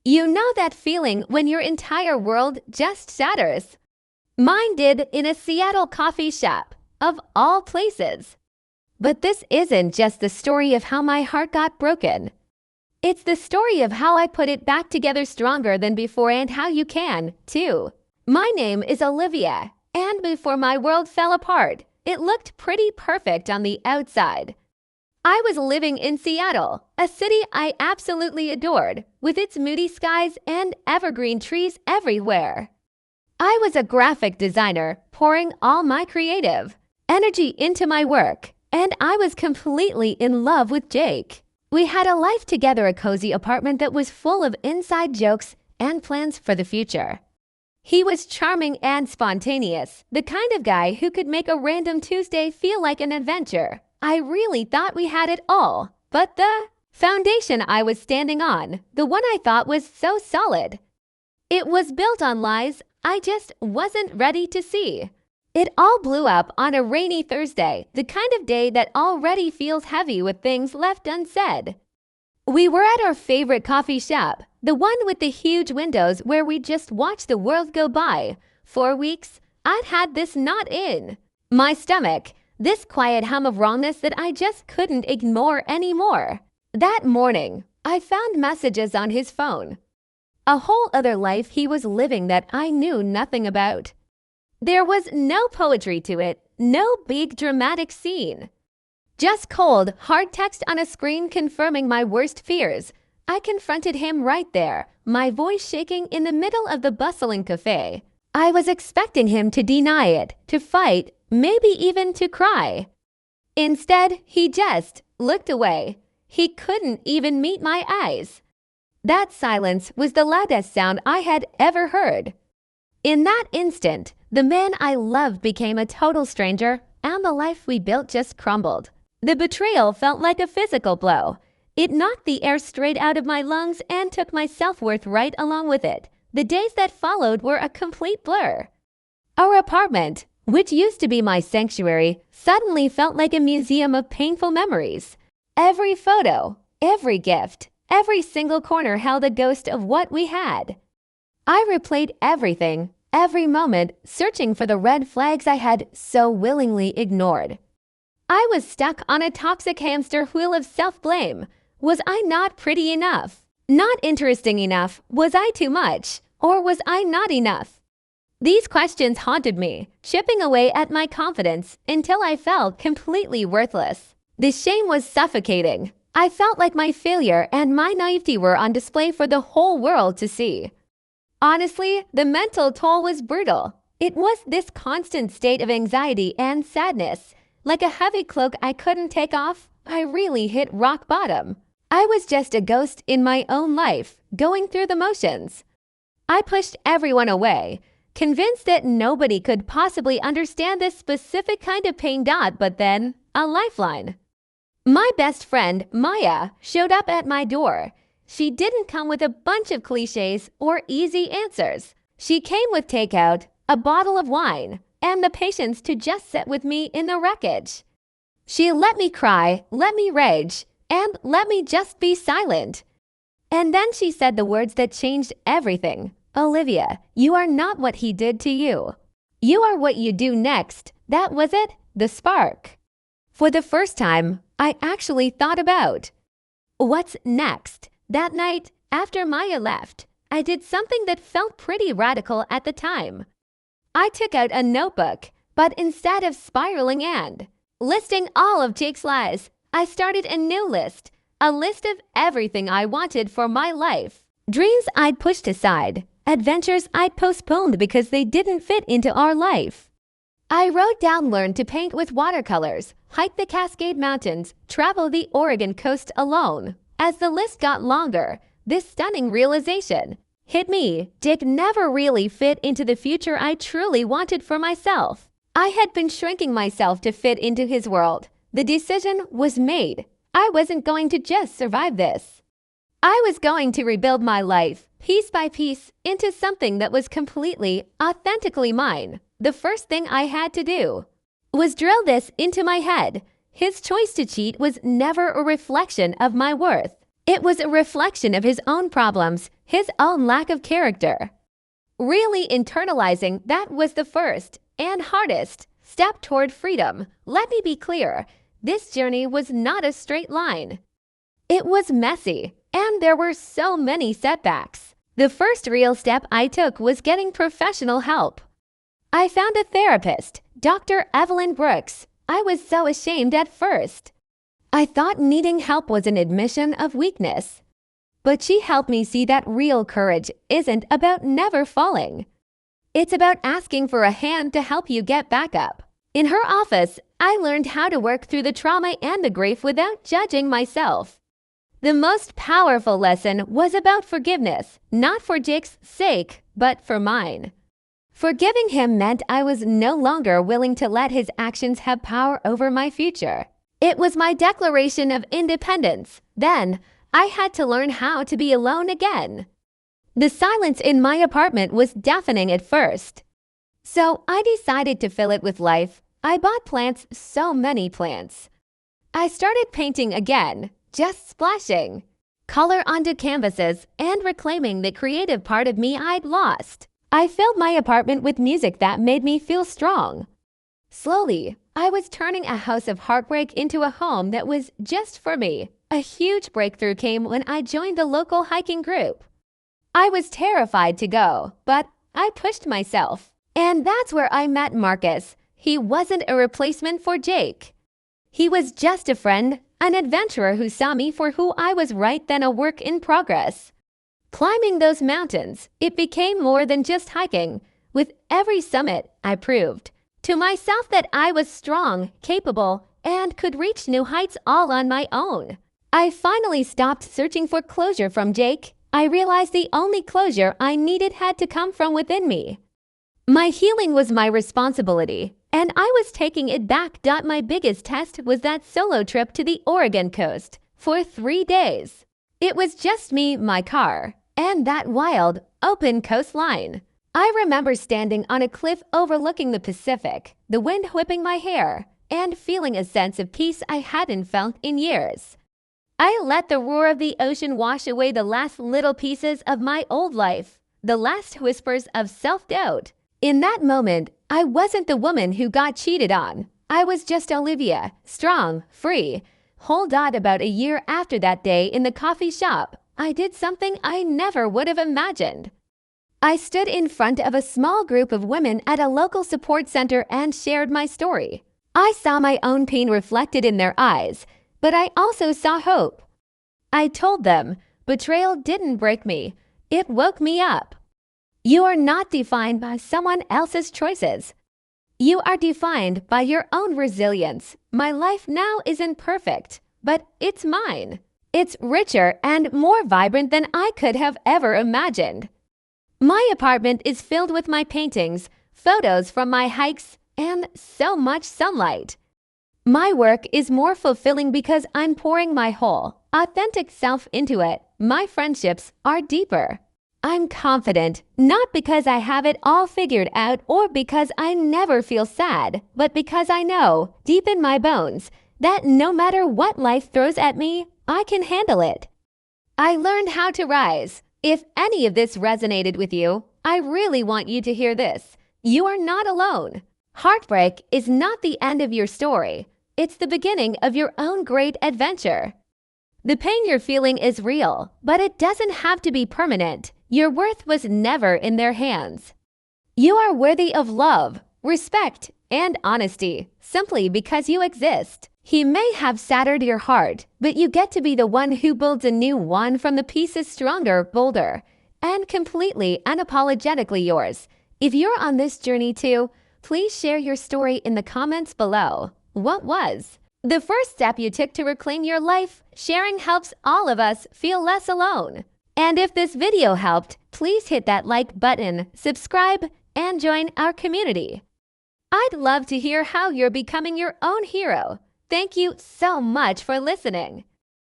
You know that feeling when your entire world just shatters? Mine did in a Seattle coffee shop, of all places. But this isn't just the story of how my heart got broken. It's the story of how I put it back together stronger than before and how you can, too. My name is Olivia, and before my world fell apart, it looked pretty perfect on the outside. I was living in Seattle, a city I absolutely adored, with its moody skies and evergreen trees everywhere. I was a graphic designer, pouring all my creative energy into my work, and I was completely in love with Jake. We had a life together, a cozy apartment that was full of inside jokes and plans for the future. He was charming and spontaneous, the kind of guy who could make a random Tuesday feel like an adventure. I really thought we had it all, but the foundation I was standing on, the one I thought was so solid, it was built on lies I just wasn't ready to see. It all blew up on a rainy Thursday, the kind of day that already feels heavy with things left unsaid. We were at our favorite coffee shop, the one with the huge windows where we just watch the world go by. For weeks, I'd had this knot in my stomach, this quiet hum of wrongness that I just couldn't ignore anymore. That morning, I found messages on his phone. A whole other life he was living that I knew nothing about. There was no poetry to it, no big dramatic scene. Just cold, hard text on a screen confirming my worst fears. I confronted him right there, my voice shaking in the middle of the bustling cafe. I was expecting him to deny it, to fight, maybe even to cry. Instead, he just looked away. He couldn't even meet my eyes. That silence was the loudest sound I had ever heard. In that instant, the man I loved became a total stranger, and the life we built just crumbled. The betrayal felt like a physical blow. It knocked the air straight out of my lungs and took my self-worth right along with it. The days that followed were a complete blur. Our apartment, which used to be my sanctuary, suddenly felt like a museum of painful memories. Every photo, every gift, every single corner held a ghost of what we had. I replayed everything, every moment, searching for the red flags I had so willingly ignored. I was stuck on a toxic hamster wheel of self-blame. Was I not pretty enough? Not interesting enough? Was I too much? Or was I not enough? These questions haunted me, chipping away at my confidence until I felt completely worthless. The shame was suffocating. I felt like my failure and my naivety were on display for the whole world to see. Honestly, the mental toll was brutal. It was this constant state of anxiety and sadness. Like a heavy cloak I couldn't take off, I really hit rock bottom. I was just a ghost in my own life, going through the motions. I pushed everyone away, convinced that nobody could possibly understand this specific kind of pain. But then, a lifeline. My best friend, Maya, showed up at my door. She didn't come with a bunch of cliches or easy answers. She came with takeout, a bottle of wine, and the patience to just sit with me in the wreckage. She let me cry, let me rage, and let me just be silent. And then she said the words that changed everything. Olivia, you are not what he did to you. You are what you do next. That was it, the spark. For the first time, I actually thought about what's next. That night, after Maya left, I did something that felt pretty radical at the time. I took out a notebook, but instead of spiraling and listing all of Jake's lies, I started a new list, a list of everything I wanted for my life. Dreams I'd pushed aside, adventures I'd postponed because they didn't fit into our life. I wrote down learn to paint with watercolors, hike the Cascade Mountains, travel the Oregon coast alone. As the list got longer, this stunning realization hit me. Jake never really fit into the future I truly wanted for myself. I had been shrinking myself to fit into his world. The decision was made. I wasn't going to just survive this. I was going to rebuild my life, piece by piece, into something that was completely, authentically mine. The first thing I had to do was drill this into my head. His choice to cheat was never a reflection of my worth. It was a reflection of his own problems, his own lack of character. Really internalizing that was the first and hardest step toward freedom. Let me be clear, this journey was not a straight line. It was messy, and there were so many setbacks. The first real step I took was getting professional help. I found a therapist, Dr. Evelyn Brooks. I was so ashamed at first. I thought needing help was an admission of weakness. But she helped me see that real courage isn't about never falling. It's about asking for a hand to help you get back up. In her office, I learned how to work through the trauma and the grief without judging myself. The most powerful lesson was about forgiveness, not for Jake's sake, but for mine. Forgiving him meant I was no longer willing to let his actions have power over my future. It was my declaration of independence. Then, I had to learn how to be alone again. The silence in my apartment was deafening at first. So I decided to fill it with life. I bought plants, so many plants. I started painting again, just splashing color onto canvases and reclaiming the creative part of me I'd lost. I filled my apartment with music that made me feel strong. Slowly, I was turning a house of heartbreak into a home that was just for me. A huge breakthrough came when I joined the local hiking group. I was terrified to go, but I pushed myself. And that's where I met Marcus. He wasn't a replacement for Jake. He was just a friend, an adventurer who saw me for who I was right then, a work in progress. Climbing those mountains, it became more than just hiking. With every summit, I proved to myself that I was strong, capable, and could reach new heights all on my own. I finally stopped searching for closure from Jake. I realized the only closure I needed had to come from within me. My healing was my responsibility, and I was taking it back. My biggest test was that solo trip to the Oregon coast for 3 days. It was just me, my car, and that wild, open coastline. I remember standing on a cliff overlooking the Pacific, the wind whipping my hair, and feeling a sense of peace I hadn't felt in years. I let the roar of the ocean wash away the last little pieces of my old life, the last whispers of self-doubt. In that moment, I wasn't the woman who got cheated on. I was just Olivia, strong, free. Hold on, about a year after that day in the coffee shop, I did something I never would have imagined. I stood in front of a small group of women at a local support center and shared my story. I saw my own pain reflected in their eyes, but I also saw hope. I told them, betrayal didn't break me, it woke me up. You are not defined by someone else's choices. You are defined by your own resilience. My life now isn't perfect, but it's mine. It's richer and more vibrant than I could have ever imagined. My apartment is filled with my paintings, photos from my hikes, and so much sunlight. My work is more fulfilling because I'm pouring my whole, authentic self into it. My friendships are deeper. I'm confident, not because I have it all figured out or because I never feel sad, but because I know, deep in my bones, that no matter what life throws at me, I can handle it. I learned how to rise. If any of this resonated with you, I really want you to hear this. You are not alone. Heartbreak is not the end of your story. It's the beginning of your own great adventure. The pain you're feeling is real, but it doesn't have to be permanent. Your worth was never in their hands. You are worthy of love, respect, and honesty, simply because you exist. He may have shattered your heart, but you get to be the one who builds a new one from the pieces stronger, bolder, and completely unapologetically yours. If you're on this journey too, please share your story in the comments below. What was the first step you took to reclaim your life? Sharing helps all of us feel less alone. And if this video helped, please hit that like button, subscribe, and join our community. I'd love to hear how you're becoming your own hero. Thank you so much for listening.